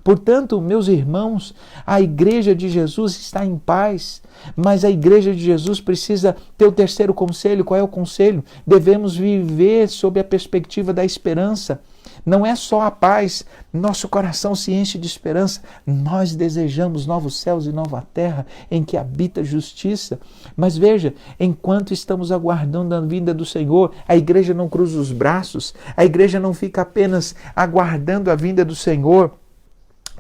Portanto, meus irmãos, a igreja de Jesus está em paz, mas a igreja de Jesus precisa ter o terceiro conselho. Qual é o conselho? Devemos viver sob a perspectiva da esperança. Não é só a paz, nosso coração se enche de esperança. Nós desejamos novos céus e nova terra em que habita justiça. Mas veja, enquanto estamos aguardando a vinda do Senhor, a igreja não cruza os braços, a igreja não fica apenas aguardando a vinda do Senhor,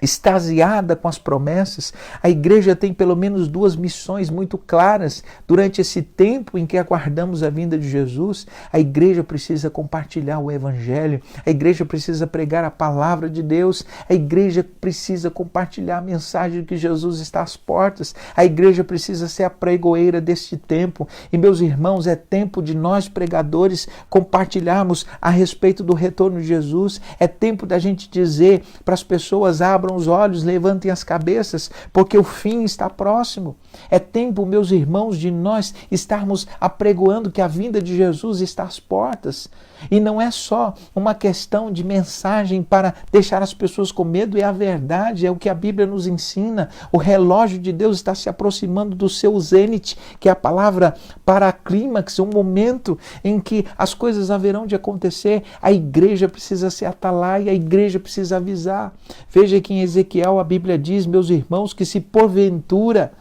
extasiada com as promessas. A igreja tem pelo menos duas missões muito claras durante esse tempo em que aguardamos a vinda de Jesus. A igreja precisa compartilhar o evangelho, a igreja precisa pregar a palavra de Deus, a igreja precisa compartilhar a mensagem de que Jesus está às portas, a igreja precisa ser a pregoeira deste tempo. E meus irmãos, é tempo de nós pregadores compartilharmos a respeito do retorno de Jesus. É tempo da gente dizer para as pessoas: abram os olhos, levantem as cabeças, porque o fim está próximo. É tempo, meus irmãos, de nós estarmos apregoando que a vinda de Jesus está às portas. E não é só uma questão de mensagem para deixar as pessoas com medo, é a verdade, é o que a Bíblia nos ensina. O relógio de Deus está se aproximando do seu zênite, que é a palavra para clímax, um momento em que as coisas haverão de acontecer. A igreja precisa se atalaia, a igreja precisa avisar. Veja que em Ezequiel a Bíblia diz, meus irmãos, que se porventura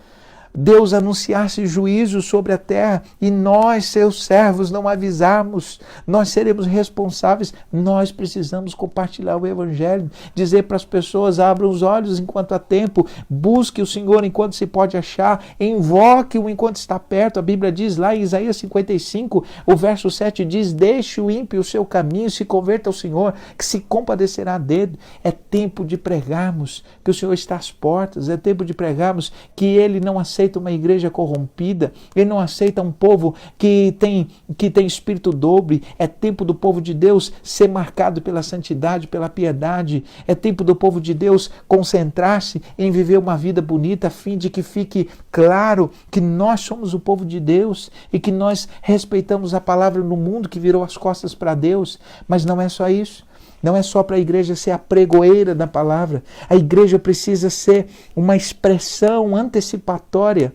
Deus anunciasse juízo sobre a terra e nós, seus servos, não avisarmos, nós seremos responsáveis. Nós precisamos compartilhar o evangelho, dizer para as pessoas: abram os olhos enquanto há tempo, busque o Senhor enquanto se pode achar, invoque-o enquanto está perto. A Bíblia diz lá em Isaías 55, o verso 7 diz: deixe o ímpio o seu caminho, se converta ao Senhor, que se compadecerá dele. É tempo de pregarmos que o Senhor está às portas, é tempo de pregarmos que Ele não aceita uma igreja corrompida, Ele não aceita um povo que tem espírito dobre. É tempo do povo de Deus ser marcado pela santidade, pela piedade. É tempo do povo de Deus concentrar-se em viver uma vida bonita, a fim de que fique claro que nós somos o povo de Deus e que nós respeitamos a palavra no mundo que virou as costas para Deus. Mas não é só isso. Não é só para a igreja ser a pregoeira da palavra. A igreja precisa ser uma expressão antecipatória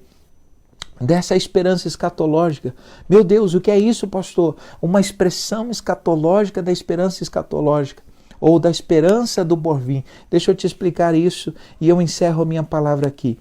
dessa esperança escatológica. Meu Deus, o que é isso, pastor? Uma expressão escatológica da esperança escatológica, ou da esperança do porvir. Deixa eu te explicar isso e eu encerro a minha palavra aqui.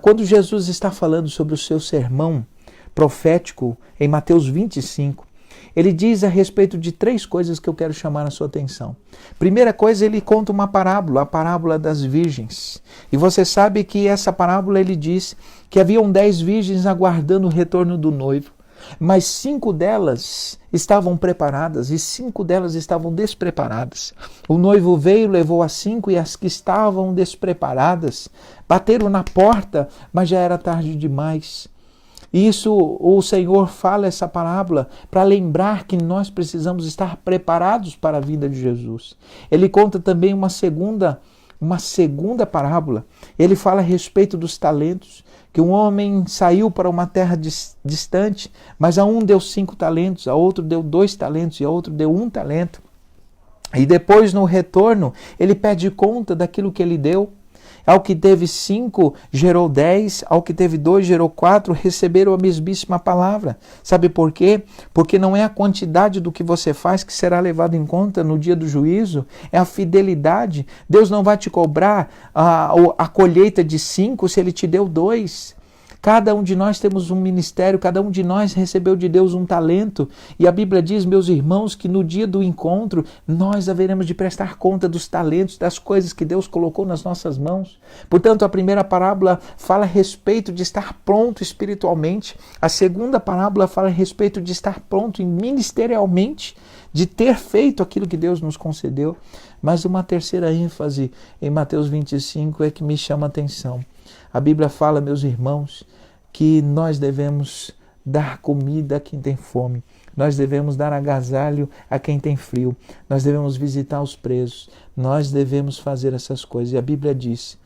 Quando Jesus está falando sobre o seu sermão profético em Mateus 25, ele diz a respeito de três coisas que eu quero chamar a sua atenção. Primeira coisa, ele conta uma parábola, a parábola das virgens. E você sabe que essa parábola ele diz que haviam 10 virgens aguardando o retorno do noivo, mas 5 delas estavam preparadas e 5 delas estavam despreparadas. O noivo veio, levou as 5 e as que estavam despreparadas bateram na porta, mas já era tarde demais. Isso, o Senhor fala essa parábola para lembrar que nós precisamos estar preparados para a vinda de Jesus. Ele conta também uma segunda parábola. Ele fala a respeito dos talentos, que um homem saiu para uma terra distante, mas a um deu 5 talentos, a outro deu 2 talentos e a outro deu 1 talento. E depois, no retorno, ele pede conta daquilo que ele deu. Ao que teve 5, gerou 10. Ao que teve 2, gerou 4. Receberam a mesmíssima palavra. Sabe por quê? Porque não é a quantidade do que você faz que será levado em conta no dia do juízo. É a fidelidade. Deus não vai te cobrar a colheita de 5 se Ele te deu 2. Cada um de nós temos um ministério, cada um de nós recebeu de Deus um talento. E a Bíblia diz, meus irmãos, que no dia do encontro nós haveremos de prestar conta dos talentos, das coisas que Deus colocou nas nossas mãos. Portanto, a primeira parábola fala a respeito de estar pronto espiritualmente. A segunda parábola fala a respeito de estar pronto ministerialmente, de ter feito aquilo que Deus nos concedeu. Mas uma terceira ênfase em Mateus 25 é que me chama a atenção. A Bíblia fala, meus irmãos, que nós devemos dar comida a quem tem fome. Nós devemos dar agasalho a quem tem frio. Nós devemos visitar os presos. Nós devemos fazer essas coisas. E a Bíblia diz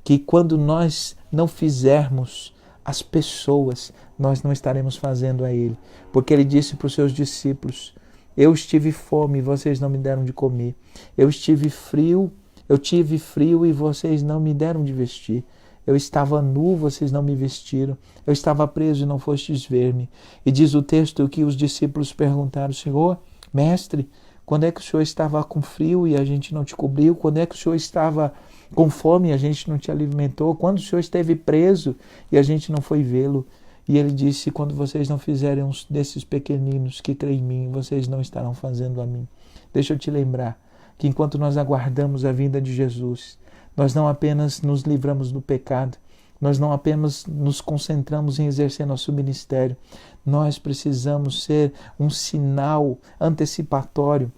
que quando nós não fizermos as pessoas, nós não estaremos fazendo a Ele. Porque Ele disse para os seus discípulos: eu estive fome e vocês não me deram de comer. Eu estive frio Eu tive frio e vocês não me deram de vestir. Eu estava nu, vocês não me vestiram. Eu estava preso e não fostes ver-me. E diz o texto que os discípulos perguntaram: Senhor, mestre, quando é que o Senhor estava com frio e a gente não te cobriu? Quando é que o Senhor estava com fome e a gente não te alimentou? Quando o Senhor esteve preso e a gente não foi vê-lo? E ele disse: quando vocês não fizerem uns desses pequeninos que creem em mim, vocês não estarão fazendo a mim. Deixa eu te lembrar que enquanto nós aguardamos a vinda de Jesus, nós não apenas nos livramos do pecado, nós não apenas nos concentramos em exercer nosso ministério, nós precisamos ser um sinal antecipatório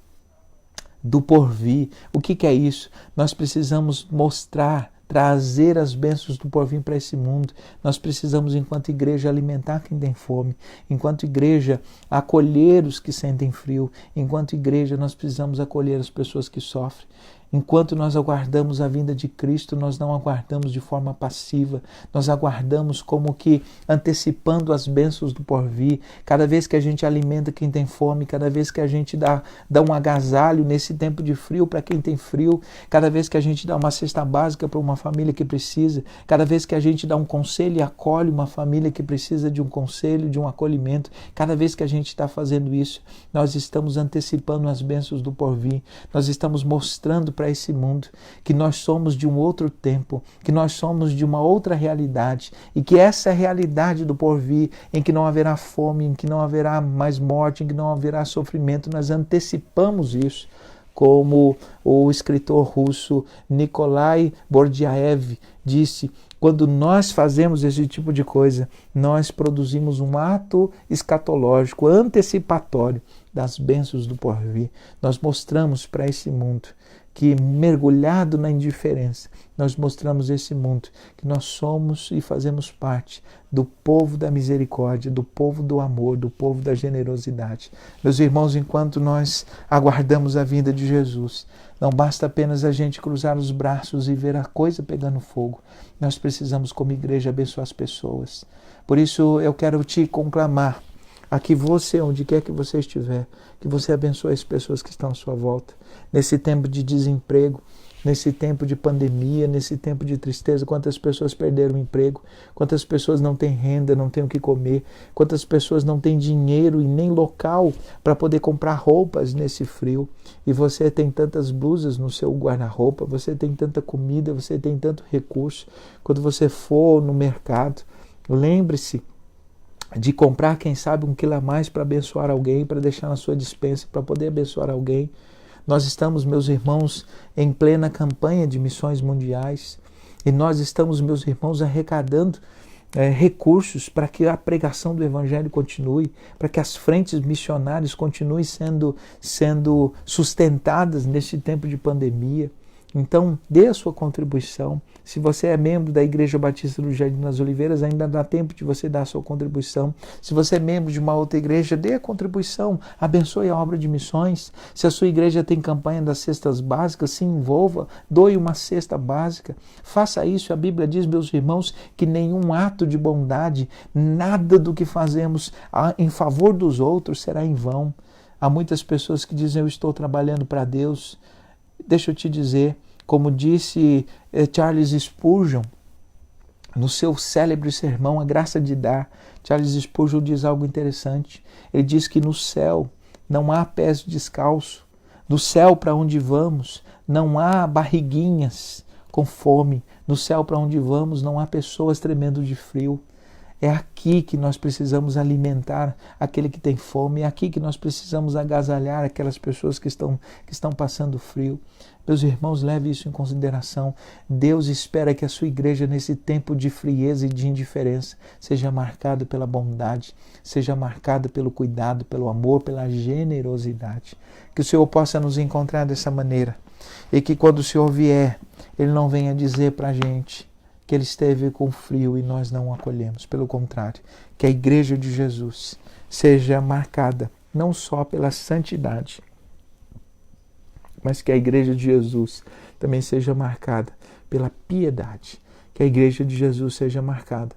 do porvir. O que é isso? Nós precisamos mostrar, trazer as bênçãos do porvir para esse mundo. Nós precisamos, enquanto igreja, alimentar quem tem fome. Enquanto igreja, acolher os que sentem frio. Enquanto igreja, nós precisamos acolher as pessoas que sofrem. Enquanto nós aguardamos a vinda de Cristo, nós não aguardamos de forma passiva, nós aguardamos como que antecipando as bênçãos do porvir. Cada vez que a gente alimenta quem tem fome, cada vez que a gente dá um agasalho nesse tempo de frio para quem tem frio, cada vez que a gente dá uma cesta básica para uma família que precisa, cada vez que a gente dá um conselho e acolhe uma família que precisa de um conselho, de um acolhimento, cada vez que a gente está fazendo isso, nós estamos antecipando as bênçãos do porvir, nós estamos mostrando para esse mundo que nós somos de um outro tempo, que nós somos de uma outra realidade e que essa é a realidade do porvir, em que não haverá fome, em que não haverá mais morte, em que não haverá sofrimento. Nós antecipamos isso, como o escritor russo Nikolai Bordyaev disse: quando nós fazemos esse tipo de coisa, nós produzimos um ato escatológico, antecipatório das bênçãos do porvir. Nós mostramos para esse mundo que, mergulhado na indiferença, nós mostramos a esse mundo que nós somos e fazemos parte do povo da misericórdia, do povo do amor, do povo da generosidade. Meus irmãos, enquanto nós aguardamos a vinda de Jesus, não basta apenas a gente cruzar os braços e ver a coisa pegando fogo. Nós precisamos, como igreja, abençoar as pessoas. Por isso eu quero te conclamar, aqui você, onde quer que você estiver, que você abençoe as pessoas que estão à sua volta. Nesse tempo de desemprego, nesse tempo de pandemia, nesse tempo de tristeza, quantas pessoas perderam o emprego, quantas pessoas não têm renda, não têm o que comer, quantas pessoas não têm dinheiro e nem local para poder comprar roupas nesse frio. E você tem tantas blusas no seu guarda-roupa, você tem tanta comida, você tem tanto recurso. Quando você for no mercado, lembre-se de comprar, quem sabe, 1 quilo a mais para abençoar alguém, para deixar na sua despensa, para poder abençoar alguém. Nós estamos, meus irmãos, em plena campanha de missões mundiais e nós estamos, meus irmãos, arrecadando recursos para que a pregação do Evangelho continue, para que as frentes missionárias continuem sendo sustentadas neste tempo de pandemia. Então, dê a sua contribuição. Se você é membro da Igreja Batista do Jardim das Oliveiras, ainda dá tempo de você dar a sua contribuição. Se você é membro de uma outra igreja, dê a contribuição. Abençoe a obra de missões. Se a sua igreja tem campanha das cestas básicas, se envolva, doe uma cesta básica. Faça isso. A Bíblia diz, meus irmãos, que nenhum ato de bondade, nada do que fazemos em favor dos outros será em vão. Há muitas pessoas que dizem: eu estou trabalhando para Deus. Deixa eu te dizer, como disse Charles Spurgeon, no seu célebre sermão A Graça de Dar, Charles Spurgeon diz algo interessante. Ele diz que no céu não há pés descalços, no céu para onde vamos não há barriguinhas com fome, no céu para onde vamos não há pessoas tremendo de frio. É aqui que nós precisamos alimentar aquele que tem fome, é aqui que nós precisamos agasalhar aquelas pessoas que estão passando frio. Meus irmãos, leve isso em consideração. Deus espera que a sua igreja, nesse tempo de frieza e de indiferença, seja marcada pela bondade, seja marcada pelo cuidado, pelo amor, pela generosidade. Que o Senhor possa nos encontrar dessa maneira e que quando o Senhor vier, Ele não venha dizer para a gente que Ele esteve com frio e nós não o acolhemos. Pelo contrário, que a igreja de Jesus seja marcada não só pela santidade, mas que a igreja de Jesus também seja marcada pela piedade. Que a igreja de Jesus seja marcada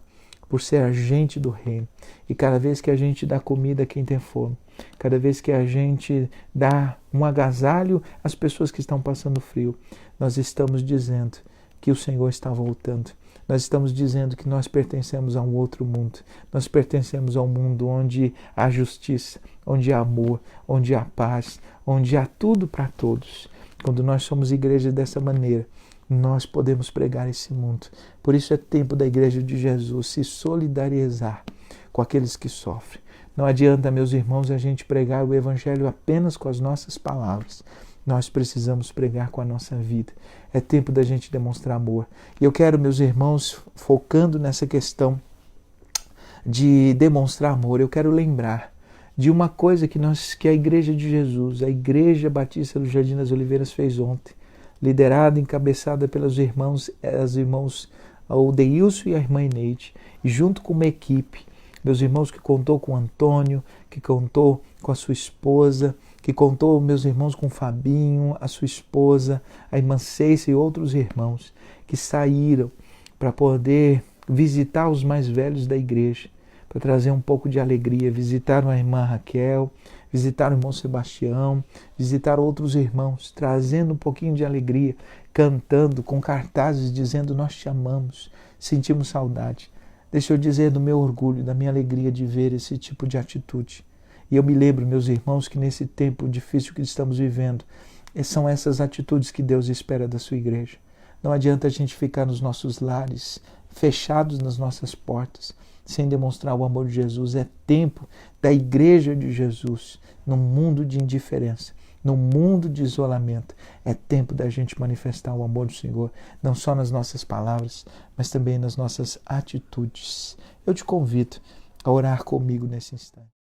por ser agente do reino. E cada vez que a gente dá comida a quem tem fome, cada vez que a gente dá um agasalho às pessoas que estão passando frio, nós estamos dizendo que o Senhor está voltando. Nós estamos dizendo que nós pertencemos a um outro mundo. Nós pertencemos a um mundo onde há justiça, onde há amor, onde há paz, onde há tudo para todos. Quando nós somos igreja dessa maneira, nós podemos pregar esse mundo. Por isso é tempo da Igreja de Jesus se solidarizar com aqueles que sofrem. Não adianta, meus irmãos, a gente pregar o Evangelho apenas com as nossas palavras. Nós precisamos pregar com a nossa vida. É tempo da gente demonstrar amor. E eu quero, meus irmãos, focando nessa questão de demonstrar amor, eu quero lembrar de uma coisa que a Igreja de Jesus, a Igreja Batista do Jardim das Oliveiras fez ontem, liderada, encabeçada pelos irmãos, as irmãos o Deilson e a irmã Ineide, e junto com uma equipe, meus irmãos, que contou com o Antônio, que contou com a sua esposa, que contou, meus irmãos, com o Fabinho, a sua esposa, a irmã Ceiça e outros irmãos, que saíram para poder visitar os mais velhos da igreja, para trazer um pouco de alegria. Visitaram a irmã Raquel, visitaram o irmão Sebastião, visitaram outros irmãos, trazendo um pouquinho de alegria, cantando com cartazes dizendo: nós te amamos, sentimos saudade. Deixa eu dizer do meu orgulho, da minha alegria de ver esse tipo de atitude. E eu me lembro, meus irmãos, que nesse tempo difícil que estamos vivendo, são essas atitudes que Deus espera da sua igreja. Não adianta a gente ficar nos nossos lares, fechados nas nossas portas, sem demonstrar o amor de Jesus. É tempo da Igreja de Jesus, num mundo de indiferença, num mundo de isolamento. É tempo da gente manifestar o amor do Senhor, não só nas nossas palavras, mas também nas nossas atitudes. Eu te convido a orar comigo nesse instante.